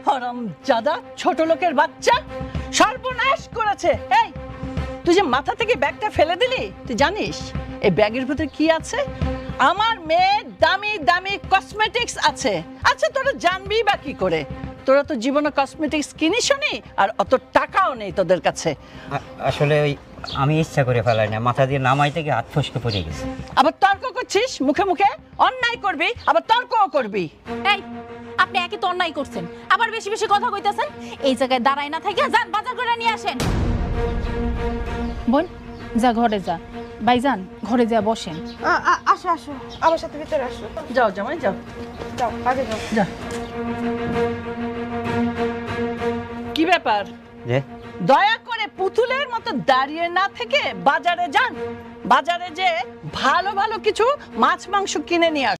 হারামজাদা ছোট লোকের বাচ্চা, সর্বনাশ করেছে। এই তুই যে মাথা থেকে ব্যাগটা ফেলে দিলি, তুই জানিস এই ব্যাগের ভিতরে কি আছে? আমার মেয়ের দামি দামি কসমেটিক্স আছে। আচ্ছা তোরা জানবি বা কি করে? তোরা তো জীবনে কসমেটিক্স কিনিসনি, আর অত টাকাও নেই তোদের কাছে। আসলে ওই আমি ইচ্ছা করে ফেলাই না, মাথা দিয়ে নামাই থেকে হাত ফসকে পড়ে গেছে। আবার তর্ক করছিস, মুখে মুখে অন্যায় করবি আবার তর্কও করবি। এই আপনি একই তো অন্যায় করছেন, আবার বেশি বেশি কথা কইতাছেন। এই জায়গায় দাঁড়াই না থেকে যান বাজার করে নিয়ে আসেন। বোন যা ঘরে যা, ভাইজান ঘরে যা বসেন। আসো আসো, আমার সাথে ভিতরে আসো। যাও জামাই যাও, যাও আগে যাও। যা। কি ব্যাপার? যে দয়া করে পুতুলের মতো দাঁড়িয়ে না থেকে বাজারে যান। বাজারে যে ভালো ভালো কিছু মাছ মাংস কিনে নিয়ে